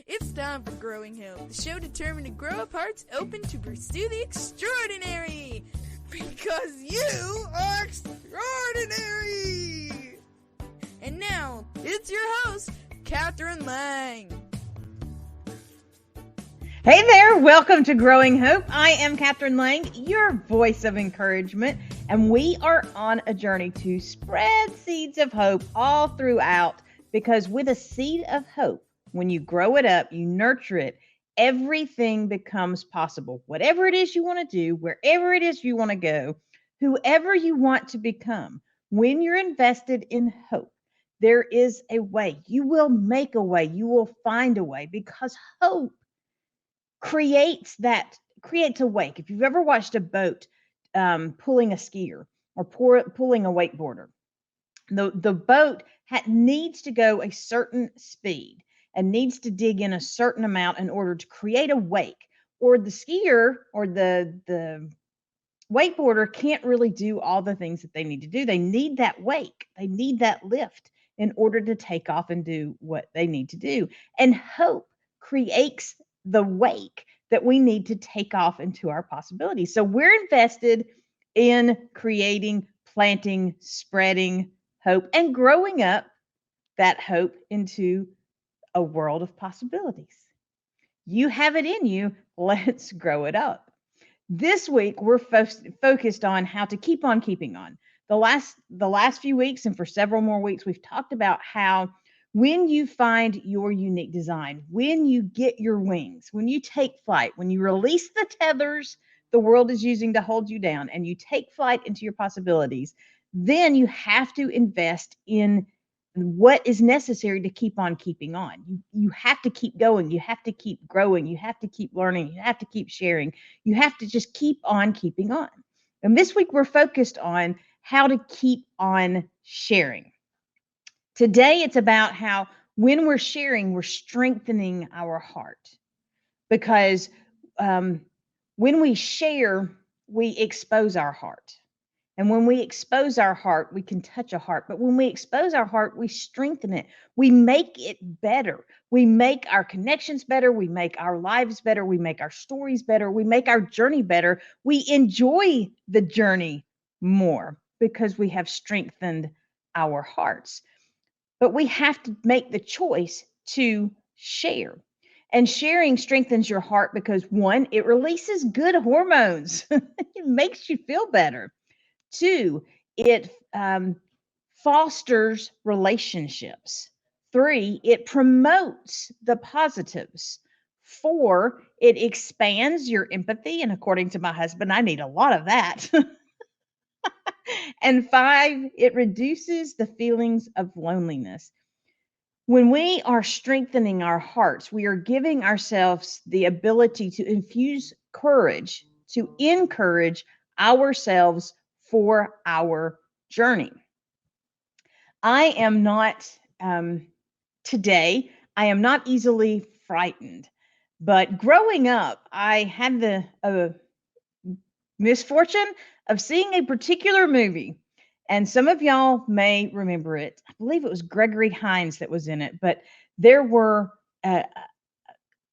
It's time for Growing Hope, the show determined to grow up hearts open to pursue the extraordinary. Because you are extraordinary! And now, it's your host, Catherine Lang. Hey there, welcome to Growing Hope. I am Catherine Lang, your voice of encouragement, and we are on a journey to spread seeds of hope all throughout, because with a seed of hope, when you grow it up, you nurture it, everything becomes possible. Whatever it is you want to do, wherever it is you want to go, whoever you want to become, when you're invested in hope, there is a way. You will make a way. You will find a way, because hope creates a wake. If you've ever watched a boat pulling a skier or pulling a wakeboarder, the boat needs to go a certain speed and needs to dig in a certain amount in order to create a wake. Or the skier or the wakeboarder can't really do all the things that they need to do. They need that wake. They need that lift in order to take off and do what they need to do. And hope creates the wake that we need to take off into our possibilities. So we're invested in creating, planting, spreading hope and growing up that hope into a world of possibilities. You have it in you. Let's grow it up. This week, we're focused on how to keep on keeping on. The last few weeks, and for several more weeks, we've talked about how when you find your unique design, when you get your wings, when you take flight, when you release the tethers the world is using to hold you down, and you take flight into your possibilities, then you have to invest in what is necessary to keep on keeping on. You have to keep going. You have to keep growing. You have to keep learning. You have to keep sharing. You have to just keep on keeping on. And this week, we're focused on how to keep on sharing. Today, it's about how when we're sharing, we're strengthening our heart. Because when we share, we expose our heart. And when we expose our heart, we can touch a heart. But when we expose our heart, we strengthen it. We make it better. We make our connections better. We make our lives better. We make our stories better. We make our journey better. We enjoy the journey more because we have strengthened our hearts. But we have to make the choice to share. And sharing strengthens your heart because, one, it releases good hormones. It makes you feel better. Two, it fosters relationships. Three, it promotes the positives. Four, it expands your empathy. And according to my husband, I need a lot of that. And five, it reduces the feelings of loneliness. When we are strengthening our hearts, we are giving ourselves the ability to infuse courage, to encourage ourselves for our journey. I am not, today, I am not easily frightened. But growing up, I had the misfortune of seeing a particular movie. And some of y'all may remember it. I believe it was Gregory Hines that was in it, but there were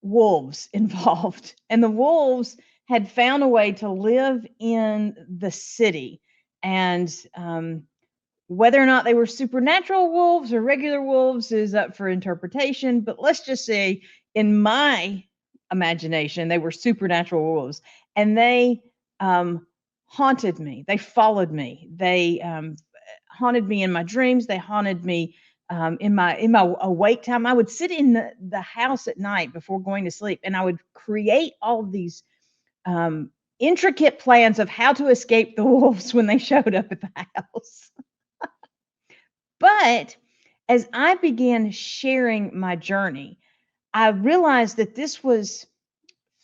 wolves involved. And the wolves had found a way to live in the city. And whether or not they were supernatural wolves or regular wolves is up for interpretation. But let's just say, in my imagination, they were supernatural wolves. And they haunted me. They followed me. They haunted me in my dreams. They haunted me in my awake time. I would sit in the house at night before going to sleep, and I would create all of these intricate plans of how to escape the wolves when they showed up at the house. But as I began sharing my journey, I realized that this was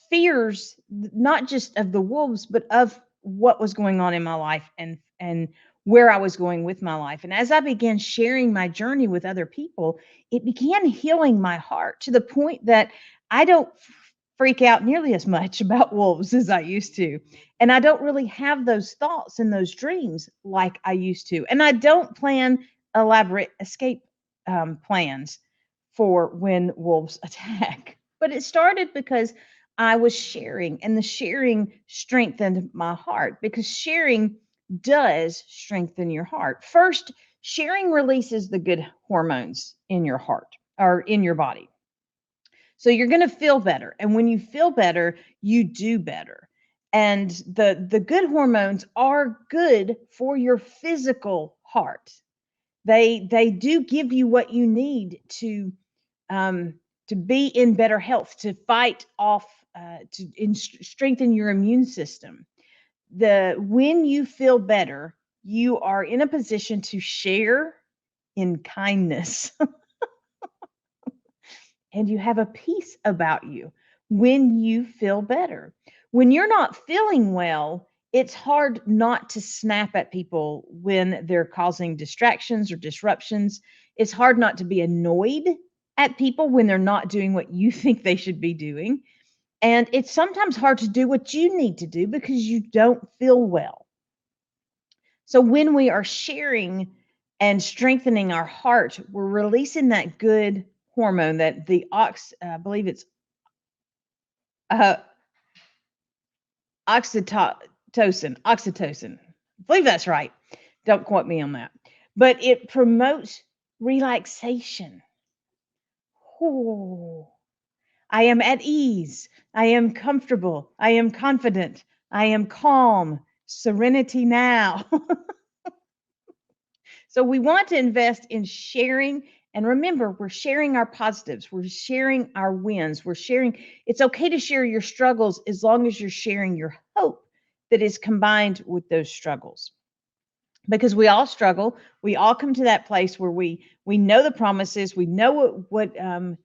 fears, not just of the wolves, but of what was going on in my life and where I was going with my life. And as I began sharing my journey with other people, it began healing my heart to the point that I don't freak out nearly as much about wolves as I used to. And I don't really have those thoughts and those dreams like I used to. And I don't plan elaborate escape plans for when wolves attack. But it started because I was sharing, and the sharing strengthened my heart because sharing does strengthen your heart. First, sharing releases the good hormones in your heart or in your body. So you're going to feel better. And when you feel better, you do better. And the good hormones are good for your physical heart. They do give you what you need um, to be in better health, to fight off, strengthen your immune system. When you feel better, you are in a position to share in kindness, and you have a peace about you when you feel better. When you're not feeling well, it's hard not to snap at people when they're causing distractions or disruptions. It's hard not to be annoyed at people when they're not doing what you think they should be doing. And it's sometimes hard to do what you need to do because you don't feel well. So when we are sharing and strengthening our heart, we're releasing that good hormone that I believe it's uh, oxytocin. I believe that's right. Don't quote me on that. But it promotes relaxation. Oh, I am at ease. I am comfortable. I am confident. I am calm. Serenity now. So we want to invest in sharing. And remember, we're sharing our positives, we're sharing our wins, we're sharing. It's okay to share your struggles as long as you're sharing your hope that is combined with those struggles. Because we all struggle, we all come to that place where we know the promises, we know what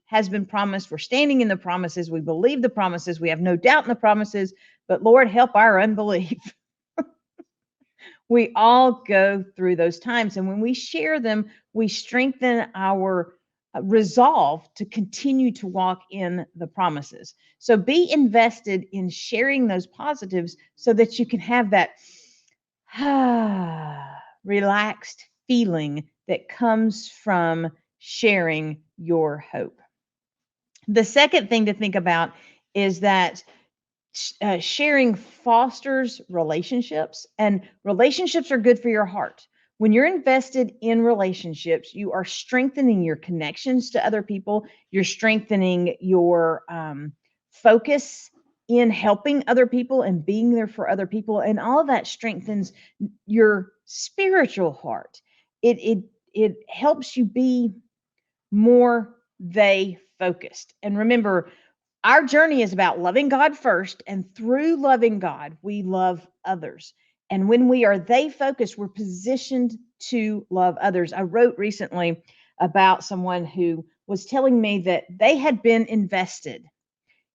has been promised, we're standing in the promises, we believe the promises, we have no doubt in the promises, but Lord, help our unbelief. We all go through those times. And when we share them, we strengthen our resolve to continue to walk in the promises. So be invested in sharing those positives so that you can have that relaxed feeling that comes from sharing your hope. The second thing to think about is that sharing fosters relationships, and relationships are good for your heart. When you're invested in relationships, you are strengthening your connections to other people, you're strengthening your focus in helping other people and being there for other people, and all of that strengthens your spiritual heart. It helps you be more they focused. And remember, our journey is about loving God first, and through loving God, we love others. And when we are they focused, we're positioned to love others. I wrote recently about someone who was telling me that they had been invested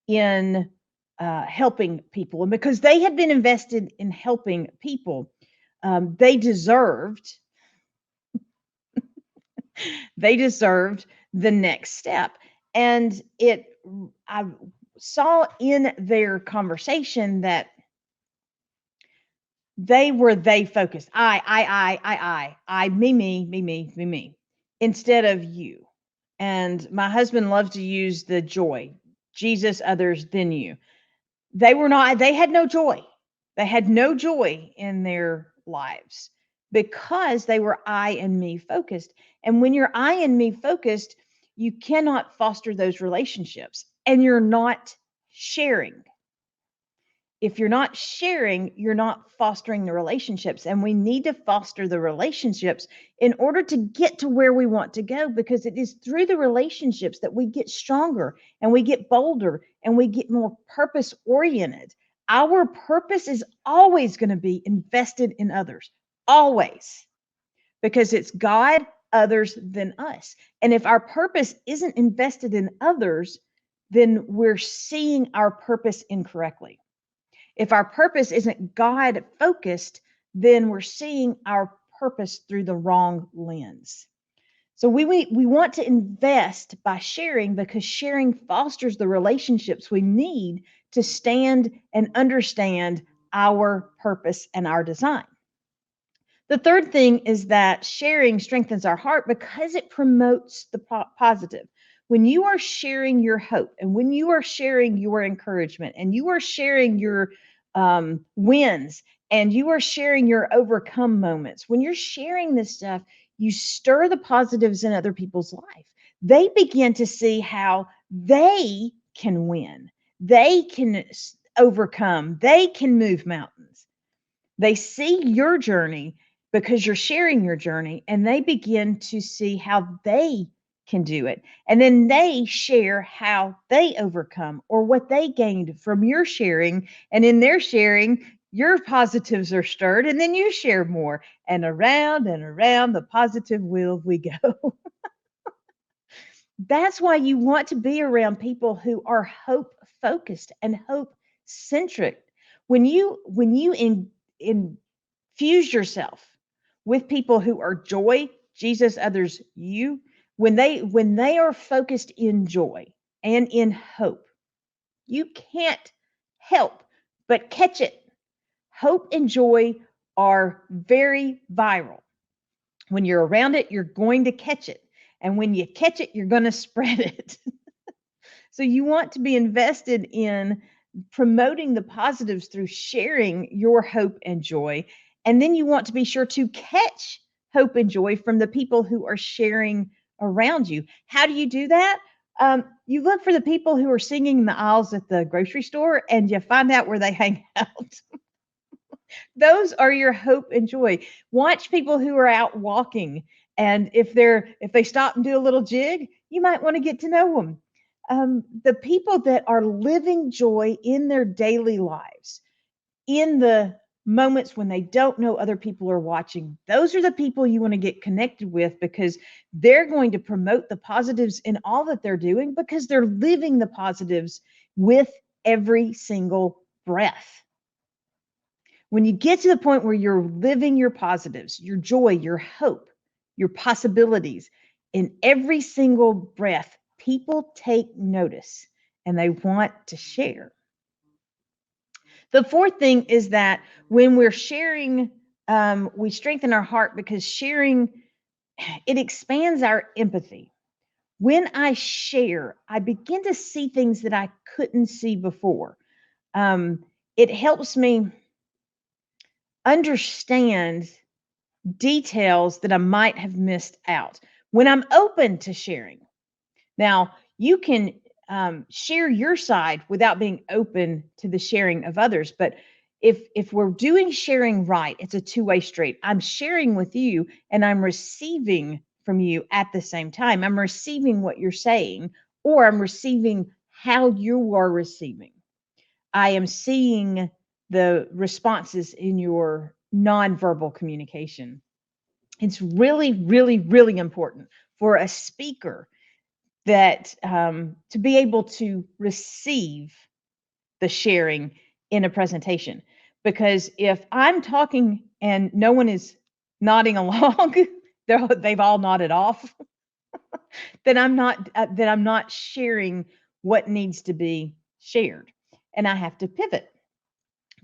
in helping people. And because they had been invested in helping people, they deserved the next step. And I saw in their conversation that they focused. Me, instead of you. And my husband loves to use the joy, Jesus, others, then you. They had no joy. They had no joy in their lives because they were I and me focused. And when you're I and me focused, you cannot foster those relationships, and you're not sharing. If you're not sharing, you're not fostering the relationships. And we need to foster the relationships in order to get to where we want to go, because it is through the relationships that we get stronger and we get bolder and we get more purpose oriented. Our purpose is always going to be invested in others, always, because it's God, others, then us. And if our purpose isn't invested in others, then we're seeing our purpose incorrectly. If our purpose isn't God focused, then we're seeing our purpose through the wrong lens. So we want to invest by sharing, because sharing fosters the relationships we need to stand and understand our purpose and our design. The third thing is that sharing strengthens our heart because it promotes the positive. When you are sharing your hope and when you are sharing your encouragement and you are sharing your wins and you are sharing your overcome moments, when you're sharing this stuff, you stir the positives in other people's life. They begin to see how they can win, they can overcome, they can move mountains. They see your journey because you're sharing your journey, and they begin to see how they can do it. And then they share how they overcome or what they gained from your sharing. And in their sharing, your positives are stirred, and then you share more. And around the positive wheel we go. That's why you want to be around people who are hope focused and hope centric. When you infuse yourself with people who are joy, Jesus, others, you, when they are focused in joy and in hope, you can't help but catch it. Hope and joy are very viral. When you're around it, you're going to catch it. And when you catch it, you're going to spread it. So you want to be invested in promoting the positives through sharing your hope and joy. And then you want to be sure to catch hope and joy from the people who are sharing around you. How do you do that? You look for the people who are singing in the aisles at the grocery store and you find out where they hang out. Those are your hope and joy. Watch people who are out walking, and if they stop and do a little jig, you might want to get to know them. The people that are living joy in their daily lives, in the moments when they don't know other people are watching, those are the people you want to get connected with, because they're going to promote the positives in all that they're doing, because they're living the positives with every single breath. When you get to the point where you're living your positives, your joy, your hope, your possibilities in every single breath, people take notice and they want to share. The fourth thing is that when we're sharing, we strengthen our heart, because sharing, it expands our empathy. When I share, I begin to see things that I couldn't see before. It helps me understand details that I might have missed out when I'm open to sharing. Now, you can share your side without being open to the sharing of others, but if we're doing sharing right, it's a two-way street. I'm sharing with you and I'm receiving from you at the same time. I'm receiving what you're saying, or I'm receiving how you are receiving. I am seeing the responses in your nonverbal communication. It's really, really, really important for a speaker that to be able to receive the sharing in a presentation. Because if I'm talking and no one is nodding along, they've all nodded off, then I'm not sharing what needs to be shared, and I have to pivot.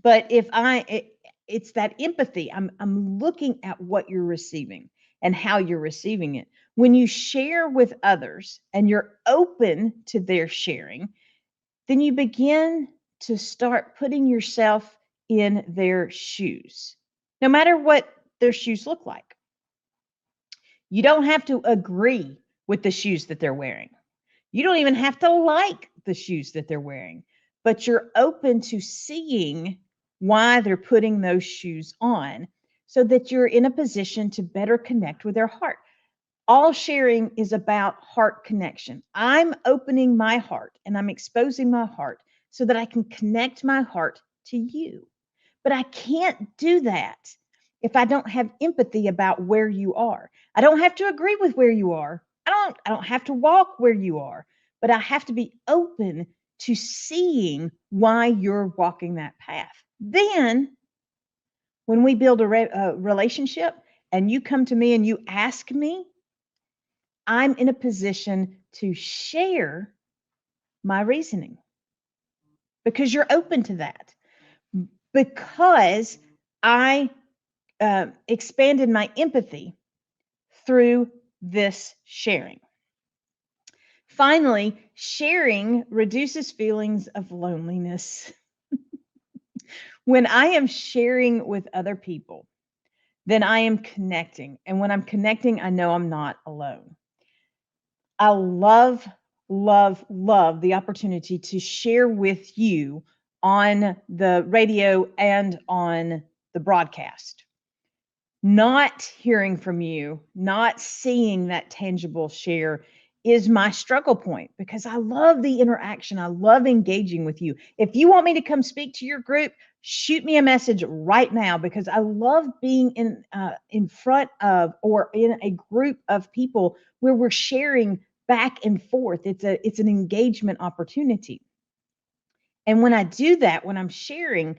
But it's that empathy. I'm looking at what you're receiving and how you're receiving it. When you share with others and you're open to their sharing, then you begin to start putting yourself in their shoes, no matter what their shoes look like. You don't have to agree with the shoes that they're wearing. You don't even have to like the shoes that they're wearing, but you're open to seeing why they're putting those shoes on, so that you're in a position to better connect with their heart. All sharing is about heart connection. I'm opening my heart and I'm exposing my heart so that I can connect my heart to you. But I can't do that if I don't have empathy about where you are. I don't have to agree with where you are. I don't have to walk where you are, but I have to be open to seeing why you're walking that path. Then when we build a relationship and you come to me and you ask me, I'm in a position to share my reasoning, because you're open to that, because I expanded my empathy through this sharing. Finally, sharing reduces feelings of loneliness. When I am sharing with other people, then I am connecting. And when I'm connecting, I know I'm not alone. I love, love the opportunity to share with you on the radio and on the broadcast. Not hearing from you, not seeing that tangible share is my struggle point because I love the interaction. I love engaging with you. If you want me to come speak to your group, shoot me a message right now because I love being in front of or in a group of people where we're sharing back and forth. It's an engagement opportunity. And when I do that, when I'm sharing,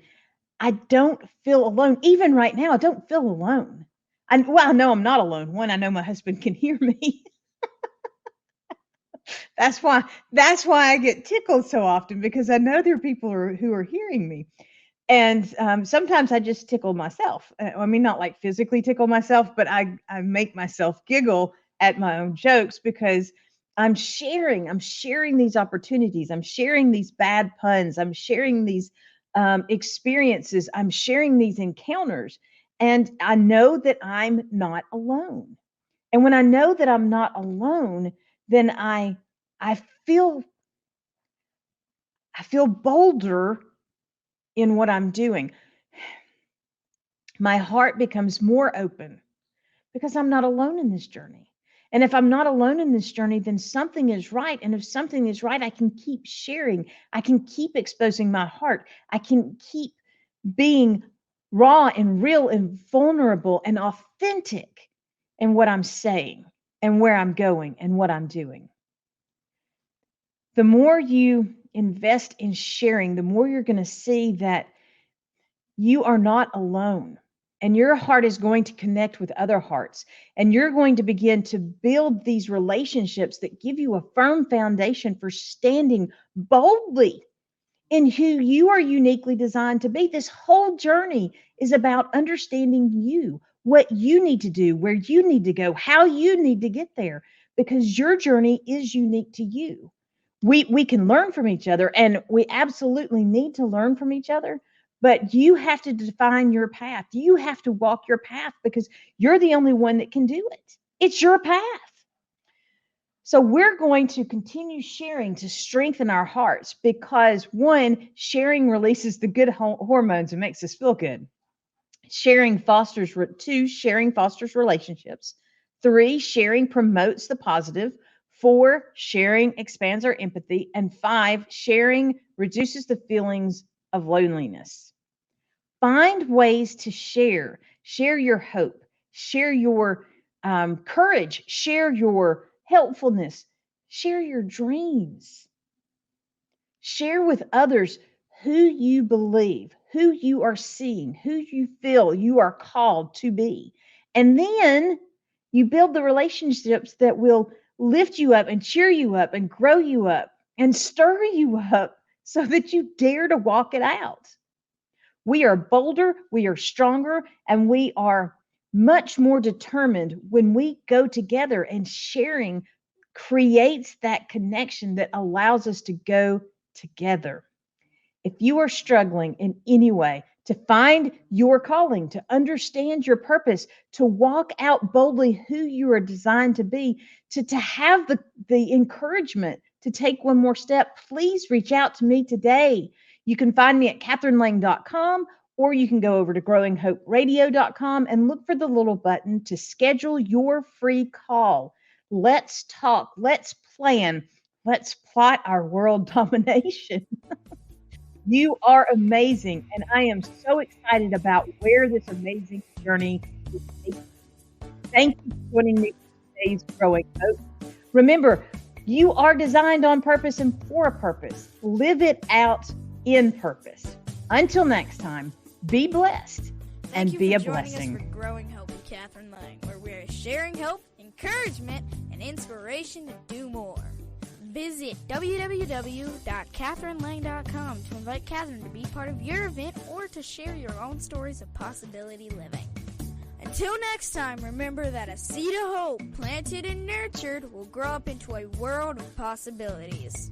I don't feel alone. Even right now, I don't feel alone. I know I'm not alone. One, I know my husband can hear me. That's why I get tickled so often because I know there are people who are hearing me. And sometimes I just tickle myself. I mean, not like physically tickle myself, but I make myself giggle at my own jokes because I'm sharing these opportunities. I'm sharing these bad puns. I'm sharing these experiences. I'm sharing these encounters. And I know that I'm not alone. And when I know that I'm not alone, then I feel bolder in what I'm doing. My heart becomes more open because I'm not alone in this journey. And if I'm not alone in this journey, then something is right. And if something is right, I can keep sharing. I can keep exposing my heart. I can keep being raw and real and vulnerable and authentic in what I'm saying and where I'm going and what I'm doing. The more you invest in sharing, the more you're going to see that you are not alone. And your heart is going to connect with other hearts. And you're going to begin to build these relationships that give you a firm foundation for standing boldly in who you are uniquely designed to be. This whole journey is about understanding you, what you need to do, where you need to go, how you need to get there, because your journey is unique to you. We can learn from each other, and we absolutely need to learn from each other. But you have to define your path. You have to walk your path because you're the only one that can do it. It's your path. So we're going to continue sharing to strengthen our hearts because one, sharing releases the good hormones and makes us feel good. Sharing fosters relationships. 3, sharing promotes the positive. 4, sharing expands our empathy. And 5, sharing reduces the feelings of loneliness. Find ways to share. Share your hope. Share your courage. Share your helpfulness. Share your dreams. Share with others who you believe, who you are seeing, who you feel you are called to be. And then you build the relationships that will lift you up and cheer you up and grow you up and stir you up so that you dare to walk it out. We are bolder, we are stronger, and we are much more determined when we go together, and sharing creates that connection that allows us to go together. If you are struggling in any way to find your calling, to understand your purpose, to walk out boldly who you are designed to be, to have the encouragement to take one more step, please reach out to me today. You can find me at catherinelang.com, or you can go over to growinghoperadio.com and look for the little button to schedule your free call. Let's talk. Let's plan. Let's plot our world domination. You are amazing, and I am so excited about where this amazing journey is taking. Thank you for joining me for today's Growing Hope. Remember, you are designed on purpose and for a purpose. Live it out in purpose. Until next time, be blessed and be a blessing. Thank you for joining us for Growing Hope with Catherine Lang, where we are sharing hope, encouragement, and inspiration to do more. Visit www.catherinelang.com to invite Catherine to be part of your event or to share your own stories of possibility living. Until next time, remember that a seed of hope planted and nurtured will grow up into a world of possibilities.